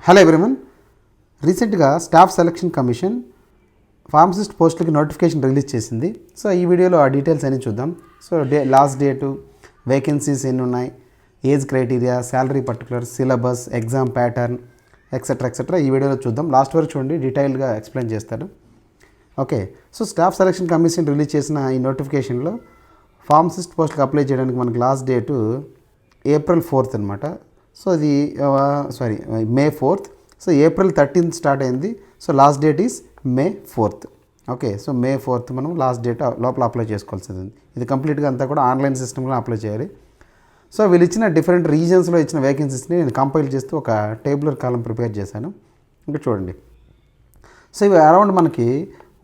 Hello everyone. రీసెంట్గా staff selection commission pharmacist పోస్టులకి notification release చేసింది. సో ఈ వీడియోలో ఆ డీటెయిల్స్ అన్ని చూద్దాం. సో లాస్ట్ డేటు, వేకెన్సీస్ ఎన్ని ఉన్నాయి, age criteria, salary particular, syllabus, exam pattern etcetera ఈ వీడియోలో చూద్దాం. లాస్ట్ వరకు చూడండి, డీటెయిల్గా ఎక్స్ప్లెయిన్ చేస్తాడు. Okay, so staff selection commission release చేసిన ఈ నోటిఫికేషన్లో ఫార్మసిస్ట్ పోస్ట్కి అప్లై చేయడానికి మనకి లాస్ట్ డేటు April 4th అనమాట. సో అది May 4th. So April 13th start అయింది. So last date is May 4th. Okay, so May 4th మనం లాస్ట్ డేట్ లోపల అప్లై చేసుకోవాల్సింది. ఇది కంప్లీట్గా అంతా కూడా ఆన్లైన్ సిస్టమ్లో అప్లై చేయాలి. సో వీళ్ళు ఇచ్చిన డిఫరెంట్ రీజన్స్లో ఇచ్చిన వేకెన్సీస్ని నేను కంపైల్ చేస్తూ ఒక టేబులర్ కాలం ప్రిపేర్ చేశాను. ఇంకా చూడండి. సో ఇవి అరౌండ్ మనకి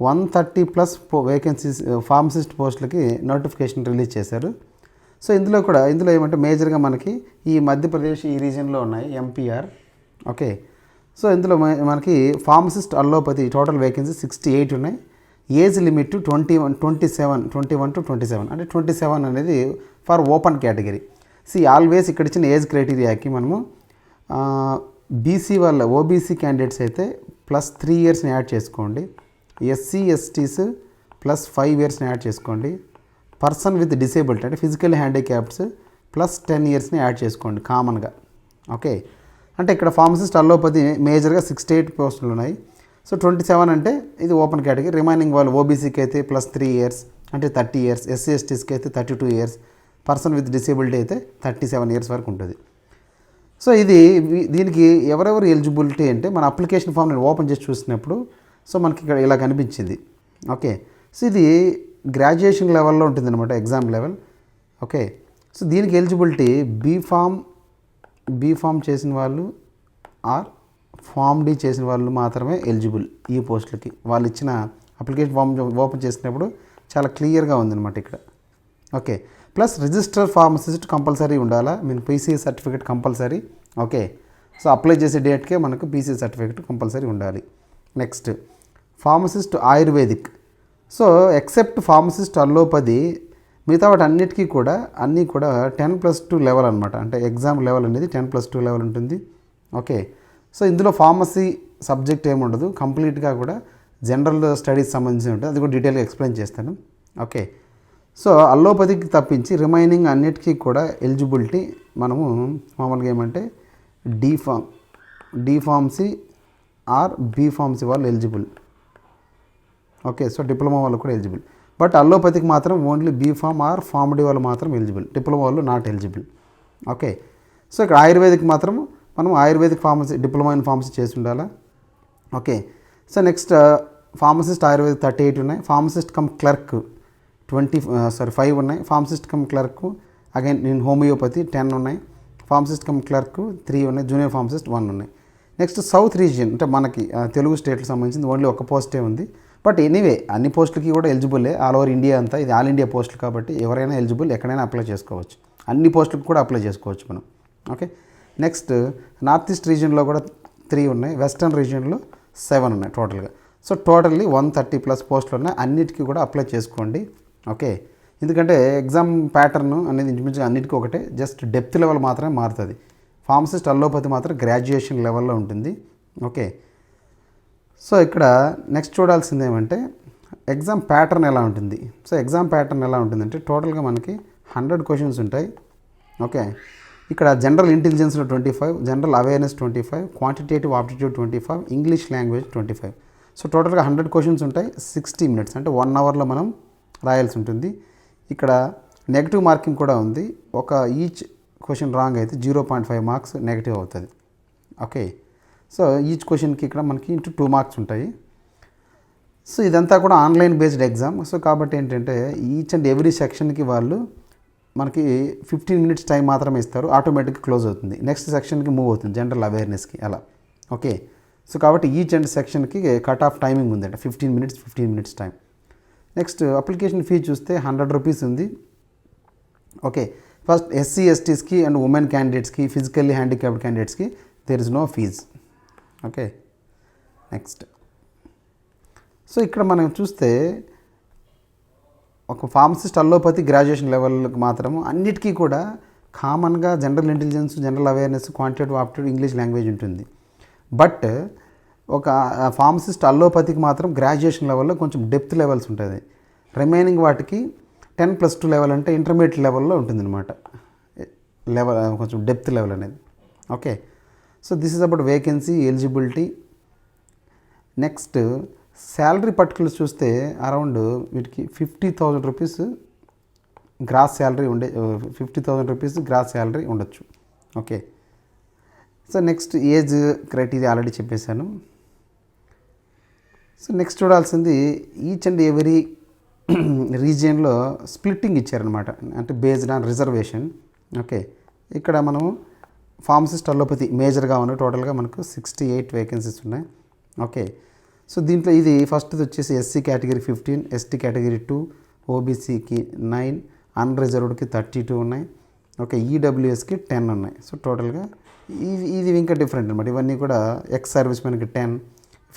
130+ వేకెన్సీస్ ఫార్మసిస్ట్ పోస్టులకి నోటిఫికేషన్ రిలీజ్ చేశారు. సో ఇందులో ఏమంటే మేజర్గా మనకి ఈ మధ్యప్రదేశ్ ఈ రీజియన్లో ఉన్నాయి, ఎంపీఆర్. ఓకే, సో ఇందులో మనకి ఫార్మసిస్ట్ అల్లోపతి టోటల్ వేకెన్సీ 68 ఉన్నాయి. ఏజ్ లిమిట్ 21 to 27, అంటే 27 అనేది ఫర్ ఓపెన్ కేటగిరీ. ఆల్వేస్ ఇక్కడ ఇచ్చిన ఏజ్ క్రైటీరియాకి మనము బీసీ వాళ్ళ ఓబీసీ క్యాండిడేట్స్ అయితే +3 yearsని యాడ్ చేసుకోండి, ఎస్సీ ఎస్టీస్ +5 yearsని యాడ్ చేసుకోండి, పర్సన్ విత్ డిసేబిలిటీ అంటే ఫిజికల్ హ్యాండిక్యాప్డ్స్ +10 yearsని యాడ్ చేసుకోండి కామన్గా. ఓకే, అంటే ఇక్కడ ఫార్మసిస్ట్ అల్లోపతి మేజర్గా 68 పోస్టులు ఉన్నాయి. సో 27 అంటే ఇది ఓపెన్ కేటగిరీ. రిమైనింగ్ వాళ్ళు ఓబీసీకి అయితే +3 years అంటే 30 years, ఎస్సీ ఎస్టీస్కి అయితే 32 years, పర్సన్ విత్ డిసేబిలిటీ అయితే 37 years వరకు ఉంటుంది. సో దీనికి ఎవరెవరు ఎలిజిబిలిటీ అంటే మన అప్లికేషన్ ఫామ్ నేను ఓపెన్ చేసి చూసినప్పుడు సో మనకి ఇక్కడ ఇలా కనిపించింది. ఓకే, సో ఇది గ్రాడ్యుయేషన్ లెవెల్లో ఉంటుంది అనమాట, ఎగ్జామ్ లెవెల్. ఓకే, సో దీనికి ఎలిజిబిలిటీ బీఫామ్ చేసిన వాళ్ళు ఆర్ ఫామ్ డి చేసిన వాళ్ళు మాత్రమే ఎలిజిబుల్ ఈ పోస్టులకి. వాళ్ళు ఇచ్చిన అప్లికేషన్ ఫామ్ ఓపెన్ చేసినప్పుడు చాలా క్లియర్గా ఉందన్నమాట ఇక్కడ. Okay, plus register pharmacist compulsory ఉండాలా, PC certificate compulsory. Okay, so apply చేసే డేట్కే మనకు పీసీ సర్టిఫికేట్ కంపల్సరీ ఉండాలి. Next pharmacist ayurvedic. So except pharmacist allopathy మిగతా వాటి అన్నీ కూడా 10+2 లెవెల్ అనమాట. అంటే ఎగ్జామ్ లెవెల్ అనేది 10+2 లెవెల్ ఉంటుంది. ఓకే, సో ఇందులో ఫార్మసీ సబ్జెక్ట్ ఏమి ఉండదు, కంప్లీట్గా కూడా జనరల్ స్టడీస్ సంబంధించి ఉంటుంది. అది కూడా డీటెయిల్గా ఎక్స్ప్లెయిన్ చేస్తాను. ఓకే, సో అల్లోపతికి తప్పించి రిమైనింగ్ అన్నిటికీ కూడా ఎలిజిబిలిటీ మనము మామూలుగా ఏమంటే డీఫార్మసీ ఆర్ బీఫార్మసీ వాళ్ళు ఎలిజిబుల్. ఓకే, సో డిప్లొమా వాళ్ళు కూడా ఎలిజిబుల్. బట్ అల్లోపతికి మాత్రం only B pharm or pharm D వాళ్ళు మాత్రం ఎలిజిబుల్, డిప్లొమా వాళ్ళు నాట్ ఎలిజిబుల్. ఓకే, సో ఇక్కడ ఆయుర్వేదిక్ మాత్రం మనం ayurvedic pharmacy diploma in pharmacy చేసి ఉండాలా. Okay, so next pharmacist ayurvedic 38 ఉన్నాయి. ఫార్మసిస్ట్ కమ్ క్లర్క్ 5 ఉన్నాయి. ఫార్మసిస్ట్ కమ్ క్లర్క్ అగైన్ నేను హోమియోపతి 10 ఉన్నాయి. ఫార్మసిస్ట్ కమ్ క్లర్క్ 3 ఉన్నాయి. జూనియర్ ఫార్మసిస్ట్ 1 ఉన్నాయి. నెక్స్ట్ సౌత్ రీజియన్ అంటే మనకి తెలుగు స్టేట్కి సంబంధించింది ఓన్లీ ఒక పోస్టే ఉంది. బట్ ఎనీవే అన్ని పోస్టులకి కూడా ఎలిజిబుల్లే, ఆల్ ఓవర్ ఇండియా అంతా. ఇది ఆల్ ఇండియా పోస్టులు కాబట్టి ఎవరైనా ఎలిజిబుల్, ఎక్కడైనా అప్లై చేసుకోవచ్చు. అన్ని పోస్టులకు కూడా అప్లై చేసుకోవచ్చు మనం. ఓకే, నెక్స్ట్ నార్త్ ఈస్ట్ రీజియన్లో కూడా 3 ఉన్నాయి. వెస్టర్న్ రీజియన్లో 7 ఉన్నాయి టోటల్గా. సో టోటల్లీ 130+ పోస్టులు ఉన్నాయి. అన్నిటికీ కూడా అప్లై చేసుకోండి. ఓకే, ఎందుకంటే ఎగ్జామ్ ప్యాటర్న్ అనేది ఇంచుమించుగా అన్నిటికీ ఒకటే, జస్ట్ డెప్త్ లెవెల్ మాత్రమే మారుతుంది. ఫార్మసిస్ట్ అల్లోపతి మాత్రం గ్రాడ్యుయేషన్ లెవెల్లో ఉంటుంది. ఓకే, సో ఇక్కడ నెక్స్ట్ చూడాల్సింది ఏమంటే ఎగ్జామ్ ప్యాటర్న్ ఎలా ఉంటుంది. సో ఎగ్జామ్ ప్యాటర్న్ ఎలా ఉంటుందంటే టోటల్గా మనకి 100 క్వశ్చన్స్ ఉంటాయి. ఓకే, ఇక్కడ జనరల్ ఇంటెలిజెన్స్లో 25, general awareness 25, quantitative aptitude 25, English language 25. So టోటల్గా 100 క్వశ్చన్స్ ఉంటాయి. 60 minutes అంటే 1 hourలో మనం రాయాల్సి ఉంటుంది. ఇక్కడ నెగిటివ్ మార్కింగ్ కూడా ఉంది. ఒక ఈచ్ క్వశ్చన్ రాంగ్ అయితే 0.5 marks నెగిటివ్ అవుతుంది. ఓకే, సో ఈచ్ క్వశ్చన్కి ఇక్కడ మనకి 2 marks ఉంటాయి. సో ఇదంతా కూడా ఆన్లైన్ బేస్డ్ ఎగ్జామ్. సో కాబట్టి ఏంటంటే ఈచ్ అండ్ ఎవ్రీ సెక్షన్కి వాళ్ళు మనకి 15 minutes టైం మాత్రమే ఇస్తారు. ఆటోమేటిక్గా క్లోజ్ అవుతుంది, నెక్స్ట్ సెక్షన్కి మూవ్ అవుతుంది, జనరల్ అవేర్నెస్కి అలా. ఓకే, సో కాబట్టి ఈచ్ అండ్ సెక్షన్కి కట్ ఆఫ్ టైమింగ్ ఉందంట, 15 minutes time. Next application fee చూస్తే 100 rupees ఉంది. ఓకే, ఫస్ట్ ఎస్సీ ఎస్టీస్కి అండ్ ఉమెన్ క్యాండిడేట్స్కి, ఫిజికల్లీ హ్యాండిక్యాప్డ్ క్యాండిడేట్స్కి there is no fees. Okay, next so ఇక్కడ మనం చూస్తే ఒక ఫార్మసిస్ట్ అల్లోపతి గ్రాడ్యుయేషన్ లెవెల్కి మాత్రము అన్నిటికీ కూడా కామన్గా general intelligence, general awareness, quantitative aptitude, English language ఉంటుంది. బట్ ఒక ఫార్మసిస్ట్ అల్లోపతికి మాత్రం గ్రాడ్యుయేషన్ లెవెల్లో కొంచెం డెప్త్ లెవెల్స్ ఉంటుంది. రిమైనింగ్ వాటికి 10+2 లెవెల్ అంటే ఇంటర్మీడియట్ లెవెల్లో ఉంటుందన్నమాట. లెవెల్ కొంచెం డెప్త్ లెవెల్ అనేది. Okay, so this is about vacancy, eligibility. Next salary particulars చూస్తే అరౌండ్ వీటికి 50,000 rupees gross salary 50,000 rupees gross salary ఉండొచ్చు. Okay, so next age criteria already చెప్పేశాను. సో నెక్స్ట్ చూడాల్సింది ఈచ్ అండ్ ఎవరీ రీజియన్లో splitting ఇచ్చారనమాట, అంటే based on reservation. Okay, ఇక్కడ మనం ఫార్మసిస్ట్ అల్లోపతి మేజర్గా ఉన్నాయి. టోటల్గా మనకు 68 వేకెన్సీస్ ఉన్నాయి. ఓకే, సో దీంట్లో ఇది ఫస్ట్ది వచ్చేసి ఎస్సీ కేటగిరీ 15, ఎస్టీ కేటగిరీ 2, ఓబీసీకి 9, అన్రిజర్వ్డ్కి 32 ఉన్నాయి. ఓకే, ఈడబ్ల్యూఎస్కి 10 ఉన్నాయి. సో టోటల్గా ఇది ఇంకా డిఫరెంట్ అనమాట. ఇవన్నీ కూడా ఎక్స్ సర్వీస్ మెన్కి 10,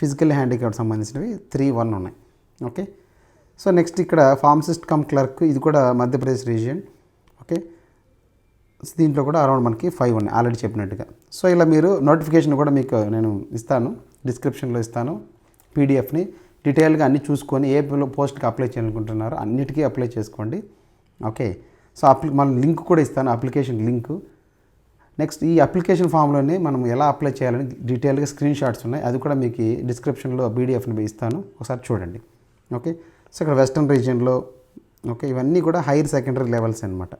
ఫిజికల్ హ్యాండిక్యాప్ట్ సంబంధించినవి 3-1 ఉన్నాయి. ఓకే, సో నెక్స్ట్ ఇక్కడ ఫార్మసిస్ట్ కమ్ క్లర్క్, ఇది కూడా మధ్యప్రదేశ్ రీజియన్. ఓకే, దీంట్లో కూడా అరౌండ్ మనకి 5 ఉన్నాయి ఆల్రెడీ చెప్పినట్టుగా. సో ఇలా మీరు నోటిఫికేషన్ కూడా మీకు నేను ఇస్తాను, డిస్క్రిప్షన్లో ఇస్తాను. పీడిఎఫ్ని డీటెయిల్గా అన్నీ చూసుకొని ఏ పోస్ట్కి అప్లై చేయాలనుకుంటున్నారో అన్నిటికీ అప్లై చేసుకోండి. ఓకే, సో మళ్ళీ లింక్ కూడా ఇస్తాను, అప్లికేషన్ లింక్. నెక్స్ట్ ఈ అప్లికేషన్ ఫామ్లోనే మనం ఎలా అప్లై చేయాలని డీటెయిల్గా స్క్రీన్ షాట్స్ ఉన్నాయి, అది కూడా మీకు డిస్క్రిప్షన్లో పీడిఎఫ్ని ఇస్తాను, ఒకసారి చూడండి. ఓకే, సో ఇక్కడ వెస్టర్న్ రీజియన్లో ఓకే ఇవన్నీ కూడా హైయర్ సెకండరీ లెవెల్స్ అనమాట.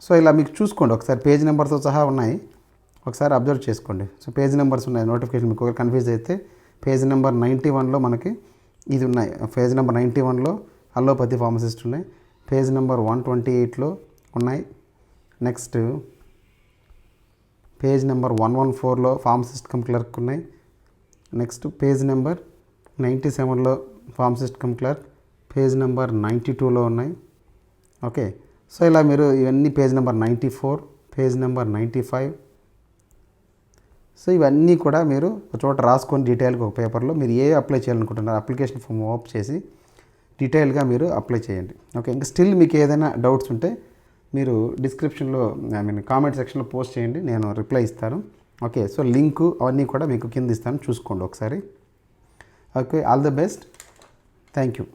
సో ఇలా మీకు చూసుకోండి ఒకసారి, పేజ్ నెంబర్తో సహా ఉన్నాయి, ఒకసారి అబ్జర్వ్ చేసుకోండి. సో పేజ్ నెంబర్స్ ఉన్నాయి, నోటిఫికేషన్ మీకు ఒకవేళ కన్ఫ్యూజ్ అయితే పేజ్ నెంబర్ 91లో మనకి ఇది ఉన్నాయి. పేజ్ నెంబర్ 91లో అల్లోపతి ఫార్మసిస్ట్ ఉన్నాయి. పేజ్ నెంబర్ 128లో ఉన్నాయి. నెక్స్ట్ పేజ్ నెంబర్ 114లో ఫార్మసిస్ట్ కమ్ క్లర్క్ ఉన్నాయి. నెక్స్ట్ పేజ్ నెంబర్ 97లో pharmacist cum clerk, page number 92లో ఉన్నాయి. ఓకే, సో ఇలా మీరు ఇవన్నీ page number 94, page number 95. So ఇవన్నీ కూడా మీరు ఒక చోట రాసుకొని డీటెయిల్గా ఒక పేపర్లో మీరు ఏ అప్లై చేయాలనుకుంటున్నారు అప్లికేషన్ ఫామ్ ఓపెన్ చేసి డీటెయిల్గా మీరు అప్లై చేయండి. ఓకే, ఇంకా స్టిల్ మీకు ఏదైనా డౌట్స్ ఉంటే మీరు డిస్క్రిప్షన్లో కామెంట్ సెక్షన్లో పోస్ట్ చేయండి, నేను రిప్లై ఇస్తాను. ఓకే, సో లింకు అవన్నీ కూడా మీకు కింద ఇస్తాను, చూసుకోండి ఒకసారి. Okay, all the best, thank you.